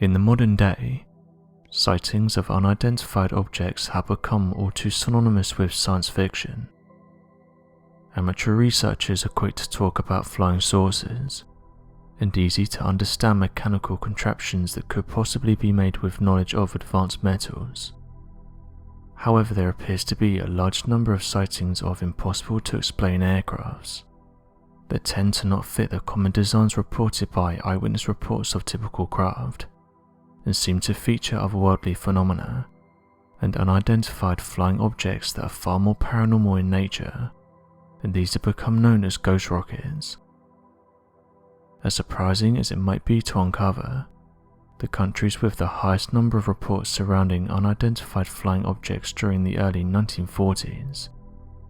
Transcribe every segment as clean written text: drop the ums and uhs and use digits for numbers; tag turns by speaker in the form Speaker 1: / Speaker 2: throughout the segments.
Speaker 1: In the modern day, sightings of unidentified objects have become all too synonymous with science fiction. Amateur researchers are quick to talk about flying saucers and easy to understand mechanical contraptions that could possibly be made with knowledge of advanced metals. However, there appears to be a large number of sightings of impossible to explain aircrafts that tend to not fit the common designs reported by eyewitness reports of typical craft, and seem to feature otherworldly phenomena and unidentified flying objects that are far more paranormal in nature, and these have become known as ghost rockets. As surprising as it might be to uncover, the countries with the highest number of reports surrounding unidentified flying objects during the early 1940s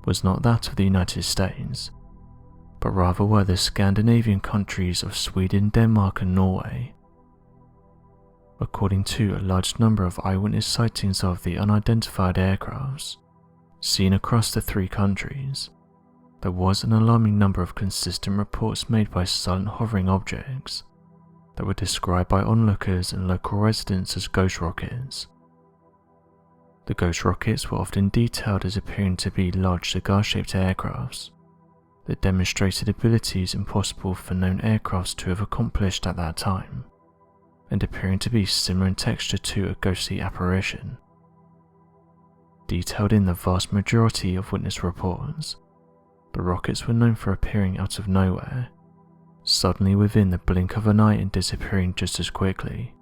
Speaker 1: was not that of the United States, but rather were the Scandinavian countries of Sweden, Denmark and Norway. According to a large number of eyewitness sightings of the unidentified aircrafts seen across the three countries, there was an alarming number of consistent reports made by silent hovering objects that were described by onlookers and local residents as ghost rockets. The ghost rockets were often detailed as appearing to be large cigar-shaped aircrafts that demonstrated abilities impossible for known aircrafts to have accomplished at that time, and appearing to be similar in texture to a ghostly apparition. Detailed in the vast majority of witness reports, the rockets were known for appearing out of nowhere, suddenly within the blink of an eye and disappearing just as quickly,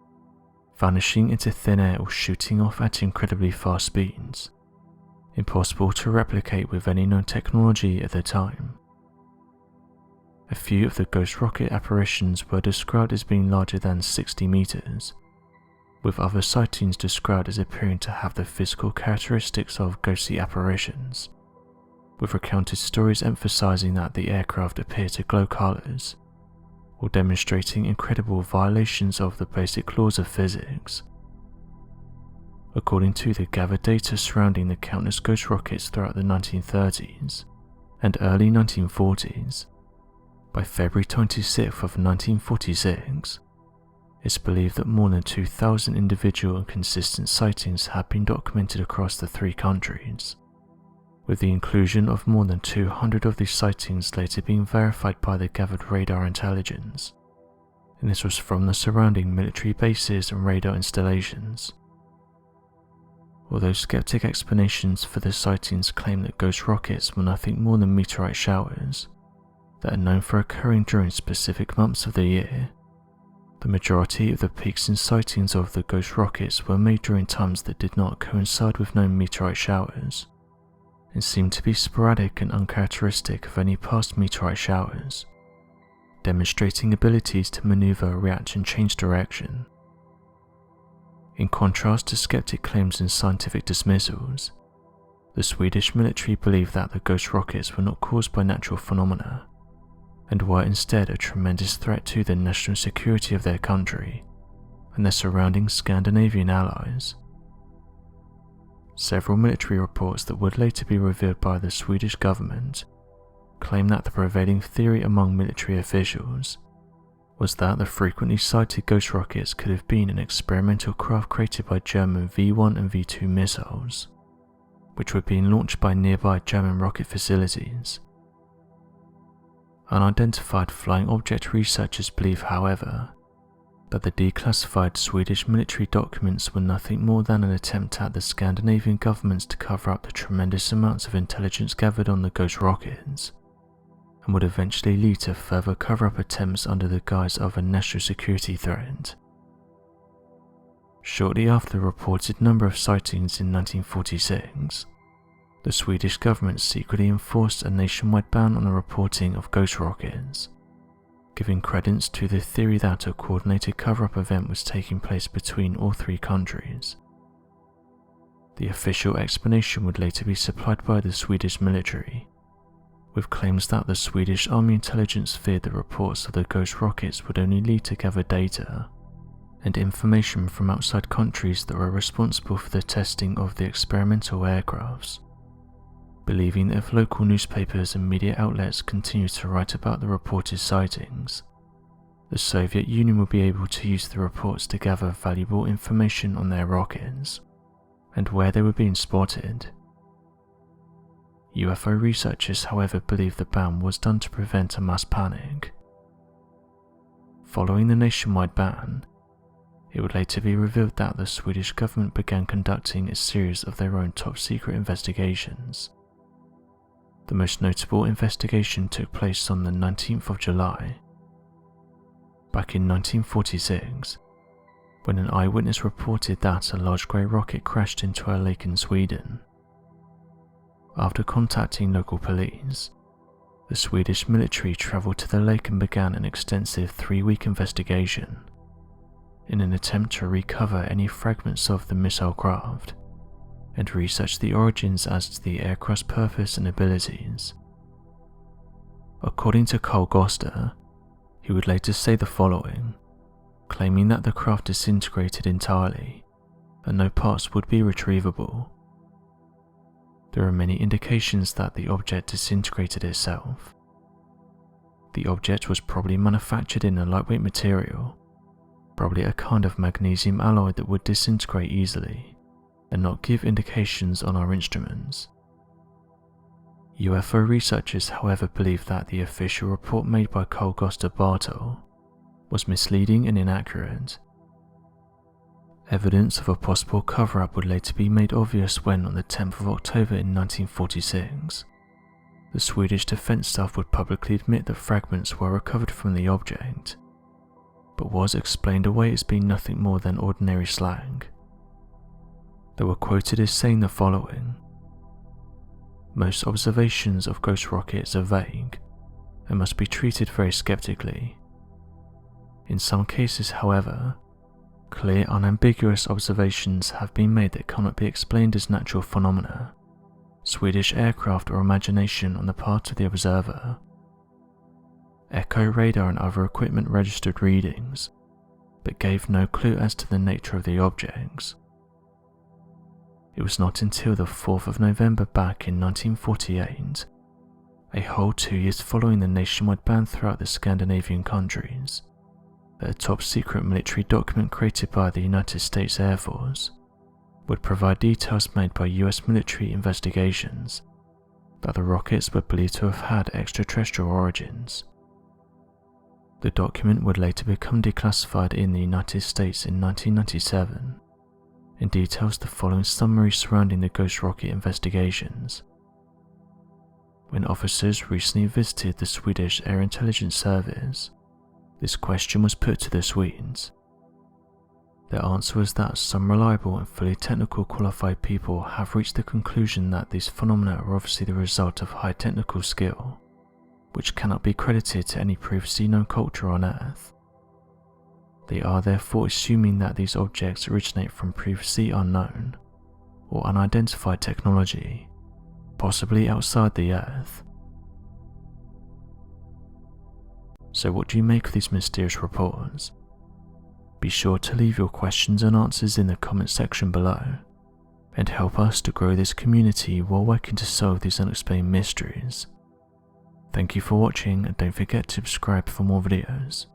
Speaker 1: vanishing into thin air or shooting off at incredibly fast speeds, impossible to replicate with any known technology at the time. A few of the ghost rocket apparitions were described as being larger than 60 meters, with other sightings described as appearing to have the physical characteristics of ghostly apparitions, with recounted stories emphasizing that the aircraft appeared to glow colors, or demonstrating incredible violations of the basic laws of physics. According to the gathered data surrounding the countless ghost rockets throughout the 1930s and early 1940s, by February 26th of 1946, it's believed that more than 2,000 individual and consistent sightings have been documented across the three countries, with the inclusion of more than 200 of these sightings later being verified by the gathered radar intelligence, and this was from the surrounding military bases and radar installations. Although skeptic explanations for the sightings claim that ghost rockets were nothing more than meteorite showers that are known for occurring during specific months of the year, the majority of the peaks and sightings of the ghost rockets were made during times that did not coincide with known meteorite showers, and seemed to be sporadic and uncharacteristic of any past meteorite showers, demonstrating abilities to maneuver, react and change direction. In contrast to skeptic claims and scientific dismissals, the Swedish military believed that the ghost rockets were not caused by natural phenomena, and were instead a tremendous threat to the national security of their country and their surrounding Scandinavian allies. Several military reports that would later be revealed by the Swedish government claim that the prevailing theory among military officials was that the frequently cited ghost rockets could have been an experimental craft created by German V-1 and V-2 missiles, which were being launched by nearby German rocket facilities. Unidentified flying object researchers believe, however, that the declassified Swedish military documents were nothing more than an attempt at the Scandinavian governments to cover up the tremendous amounts of intelligence gathered on the ghost rockets, and would eventually lead to further cover-up attempts under the guise of a national security threat. Shortly after the reported number of sightings in 1946, the Swedish government secretly enforced a nationwide ban on the reporting of ghost rockets, giving credence to the theory that a coordinated cover-up event was taking place between all three countries. The official explanation would later be supplied by the Swedish military, with claims that the Swedish Army intelligence feared the reports of the ghost rockets would only lead to gather data and information from outside countries that were responsible for the testing of the experimental aircrafts, believing that if local newspapers and media outlets continued to write about the reported sightings, the Soviet Union would be able to use the reports to gather valuable information on their rockets and where they were being spotted. UFO researchers, however, believe the ban was done to prevent a mass panic. Following the nationwide ban, it would later be revealed that the Swedish government began conducting a series of their own top-secret investigations. The most notable investigation took place on the 19th of July. Back in 1946, when an eyewitness reported that a large grey rocket crashed into a lake in Sweden. After contacting local police, the Swedish military travelled to the lake and began an extensive 3-week investigation in an attempt to recover any fragments of the missile craft and research the origins as to the aircraft's purpose and abilities. According to Carl Goster, he would later say the following, claiming that the craft disintegrated entirely and no parts would be retrievable. There are many indications that the object disintegrated itself. The object was probably manufactured in a lightweight material, probably a kind of magnesium alloy that would disintegrate easily and not give indications on our instruments. UFO researchers, however, believe that the official report made by Carl Goster Bartol was misleading and inaccurate. Evidence of a possible cover-up would later be made obvious when, on the 10th of October in 1946, the Swedish Defence Staff would publicly admit that fragments were recovered from the object, but was explained away as being nothing more than ordinary slang. They were quoted as saying the following: "Most observations of ghost rockets are vague and must be treated very skeptically. In some cases, however, clear, unambiguous observations have been made that cannot be explained as natural phenomena, Swedish aircraft or imagination on the part of the observer. Echo radar and other equipment registered readings, but gave no clue as to the nature of the objects. It was not until the 4th of November back in 1948, a whole 2 years following the nationwide ban throughout the Scandinavian countries, that a top-secret military document created by the United States Air Force would provide details made by US military investigations that the rockets were believed to have had extraterrestrial origins. The document would later become declassified in the United States in 1997 and details the following summary surrounding the ghost rocket investigations. When officers recently visited the Swedish Air Intelligence Service, this question was put to the Swedes. Their answer was that some reliable and fully technical qualified people have reached the conclusion that these phenomena are obviously the result of high technical skill, which cannot be credited to any previously known culture on Earth. They are therefore assuming that these objects originate from previously unknown or unidentified technology, possibly outside the Earth. So what do you make of these mysterious reports? Be sure to leave your questions and answers in the comment section below, and help us to grow this community while working to solve these unexplained mysteries. Thank you for watching, and don't forget to subscribe for more videos.